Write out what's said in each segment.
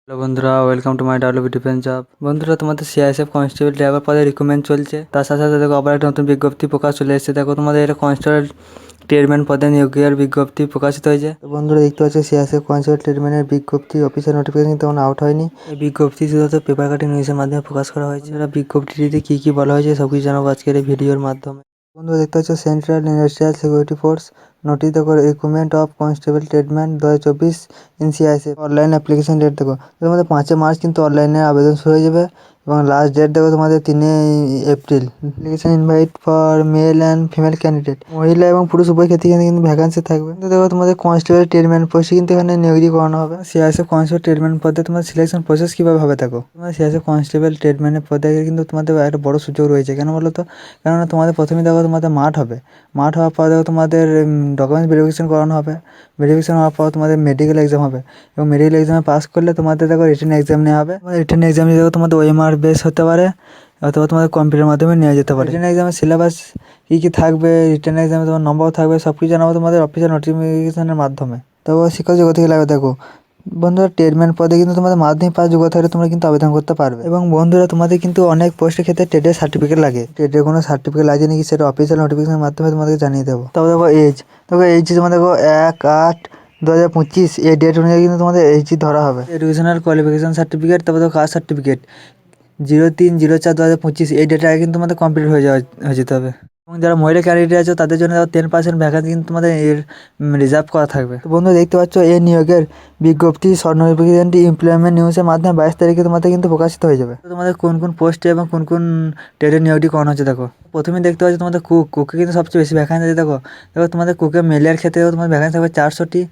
Hello বন্ধুরা, welcome to my WB defence job. বন্ধুরা, তোমাদের সিআইএসএফ কনস্টেবল ড্রাইভার পদে রিক্রুটমেন্ট চলছে। তার সাথে সাথে দেখো আবার একটা নতুন বিজ্ঞপ্তি প্রকাশ চলে এসেছে। দেখো তোমাদের এটা কনস্টেবল ট্রেডম্যান পদে নিয়োগের বিজ্ঞপ্তি প্রকাশিত হয়েছে। তো বন্ধুরা, দেখতে পাচ্ছ সিআইএসএফ কনস্টেবল ট্রেডম্যানের বিজ্ঞপ্তি অফিসিয়াল নোটিফিকেশন তেমন আউট হয়নি। এই বিজ্ঞপ্তি শুধুমাত্র পেপার কাটিং নিউজের মাধ্যমে প্রকাশ করা হয়েছে। এরা বিজ্ঞপ্তিটিতে কী কী বলা হয়েছে সব কিছু জানাবো আজকের এই ভিডিওর মাধ্যমে। বন্ধুরা, দেখতে পাচ্ছ central industrial security force notice দেখো recruitment of constable tradesman 2024 in CISF online application date দেখো তোমাদের 5 মার্চ কিন্তু অনলাইনে আবেদন শুরু হয়ে যাবে এবং লাস্ট ডেট দেখো তোমাদের 3 April. Application invite for male and female candidate, মহিলা এবং পুরুষ উভয় ক্ষেত্রে কিন্তু ভ্যাকান্সি থাকবে। তো দেখো তোমাদের কনস্টেবল ট্রেডম্যান পোস্টে কিন্তু এখানে নিয়োগ করানো হবে। সিআইএসএফ কনস্টেবল ট্রেডম্যান পদে তোমার সিলেকশন প্রসেস কীভাবে হবে দেখো। তোমার সিআইএসএফ কনস্টেবল ট্রেডম্যানের পদে কিন্তু তোমাদের একটা বড় সুযোগ রয়েছে। কেন বলো তো? কেননা তোমাদের প্রথমে দেখো তোমাদের মাঠ হবে। মাঠ হওয়ার পর দেখো তোমাদের ডকুমেন্টস ভেরিফিকেশন করানো হবে। ভেরিফিকেশন হওয়ার পর তোমাদের মেডিকেল এক্সাম হবে এবং মেডিকেল এক্সামে পাস করলে তোমাদের দেখো রিটেন এক্সাম নেওয়া হবে। রিটেন এক্সামে দেখো তোমাদের ওএমআর বেস হতে পারে অথবা তোমাদের কম্পিউটার মাধ্যমে নেওয়া যেতে পারে। রিটেন এক্সামের সিলেবাস কী কী থাকবে, রিটেন এক্সামে তোমার নম্বর থাকবে, সব কিছু জানাবো তোমাদের অফিসিয়াল নোটিফিকেশনের মাধ্যমে। তো শিক্ষক যোগ্যতা কী লাগবে দেখো। বন্ধুরা, ট্রেডম্যান পদে কিন্তু তোমাদের মাধ্যমিক পাস যোগ্যতা থাকলে তোমরা কিন্তু আবেদন করতে পারবে। এবং বন্ধুরা, তোমাদের কিন্তু অনেক পোস্টের ক্ষেত্রে ট্রেডের সার্টিফিকেট লাগে। ট্রেডের কোনো সার্টিফিকেট লাগে নাকি সেটা অফিসিয়াল নোটিফিকেশনের মাধ্যমে তোমাদেরকে জানিয়ে দেবো। তবে দেখো এইজ তোমার দেখো 1/8/2025 এই ডেট অনুযায়ী কিন্তু তোমাদের এইচ ধরা হবে। এডুকেশনাল কোয়ালিফিকেশন সার্টিফিকেট, তারপর দেখো কাস্ট সার্টিফিকেট 03/04/2025 এই ডেটের আগে কিন্তু তোমাদের কমপ্লিট হয়ে যেতে হবে। এবং যারা মহিলা ক্যান্ডিডেট আছে তাদের জন্য 10% ভ্যাকান্সি কিন্তু তোমাদের রিজার্ভ করা থাকবে। তো বন্ধু, দেখতে পাচ্ছ এই নিয়োগের বিজ্ঞপ্তি নোটিফিকেশনটি এমপ্লয়মেন্ট নিউজের মাধ্যমে 22 তারিখে তোমাদের কিন্তু প্রকাশিত হয়ে যাবে। তো তোমাদের কোন কোন পোস্টে এবং কোন কোন ট্রেডের নিয়োগটি করানো হচ্ছে দেখো। প্রথমে দেখতে পাচ্ছ তোমাদের কুকে কিন্তু সবচেয়ে বেশি ভ্যাকান্সি আছে। দেখো তোমাদের কুকে মেলের ক্ষেত্রে তোমাদের ভ্যাকান্সি থাকবে 400টি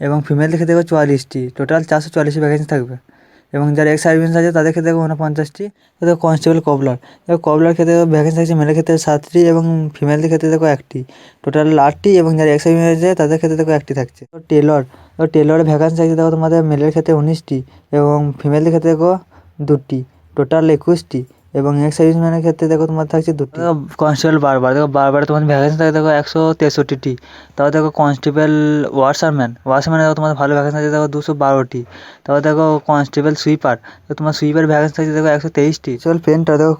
এবং ফিমেলদের ক্ষেত্রে দেখো 44টি, টোটাল 444 ভ্যাকান্সি থাকবে। এবং যারা এক্স সার্ভিস আছে তাদের ক্ষেত্রে দেখো 49টি। দেখো কনস্টেবল কবলার ক্ষেত্রে ভ্যাকেন্সি থাকছে মেলের ক্ষেত্রে 7টি এবং ফিমেলদের ক্ষেত্রে দেখো 1টি, টোটাল 8টি। এবং যারা এক্স সার্ভিস আছে তাদের ক্ষেত্রে দেখো 1টি থাকছে। তো টেলরের ভ্যাকেন্সি থাকছে দেখো তোমাদের মেলের ক্ষেত্রে 19টি এবং ফিমেলদের ক্ষেত্রে দেখো 2টি, টোটাল 21টি। এবং এক্স সার্ভিসম্যানের ক্ষেত্রে দেখো তোমার থাকছে 2টি। কনস্টেবল বারবার তোমাদের ভ্যাকেন্সি থাকে দেখো 163টি। তারপর দেখো কনস্টেবল ওয়াশারম্যান দেখো তোমাদের ভালো ভ্যাকেন্সি আছে দেখো 212টি। তারপর দেখো কনস্টেবল সুইপার, তো তোমার সুইপার ভ্যাকেন্সি থাকছে দেখো 123টি।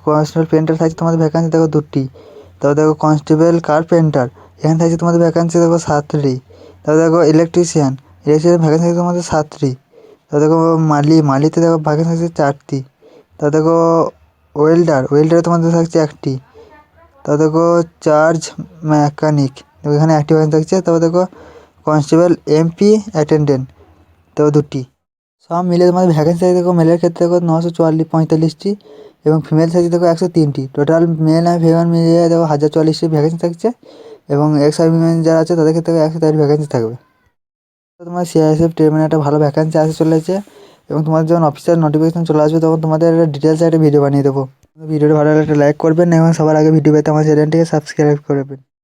কনস্টেবল পেন্টার থাকছে তোমাদের ভ্যাকেন্সি দেখো 2টি। তারপর দেখো কনস্টেবল কার্পেন্টার, এখানে থাকছে তোমাদের ভ্যাকেন্সি দেখো 7টি। তারপর দেখো ইলেকট্রিশিয়ান ভ্যাকেন্সি থাকছে তোমাদের 7টি। তারপর দেখো মালিতে দেখো ভ্যাকেন্সি থাকছে 4টি। তারপর দেখো ওয়েল্ডারে তোমাদের থাকছে 1টি। তারপর দেখো চার্জ মেকানিক, দেখো এখানে 1টি ভ্যাকেন্সি থাকছে। তারপর দেখো কনস্টেবল এমপি অ্যাটেন্ডেন্ট, তো 2টি। সব মিলে তোমাদের ভ্যাকেন্সি থাকে দেখো মেলের ক্ষেত্রে দেখো 945টি এবং ফিমেল থাকছে দেখো 103টি। টোটাল মেল আর ফিমেল মিলিয়ে দেখো 1044টি ভ্যাকেন্সি থাকছে। এবং এক্স সার্ভিসম্যান যারা আছে তাদের ক্ষেত্রে 103 ভ্যাকেন্সি থাকবে। তো তোমার সিআইএসএফ ট্রেডম্যানে একটা ভালো ভ্যাকেন্সি আসতে চলেছে এবং তোমাদের যখন অফিসিয়াল নোটিফিকেশন চলে আসবে তখন তোমাদের ডিটেলসে একটা ভিডিও বানিয়ে দেবো। ভিডিওটা ভালো লাগলে একটা লাইক করবেন এবং সবার আগে ভিডিও পেতে আমার চ্যানেলটিকে সাবস্ক্রাইব করবেন।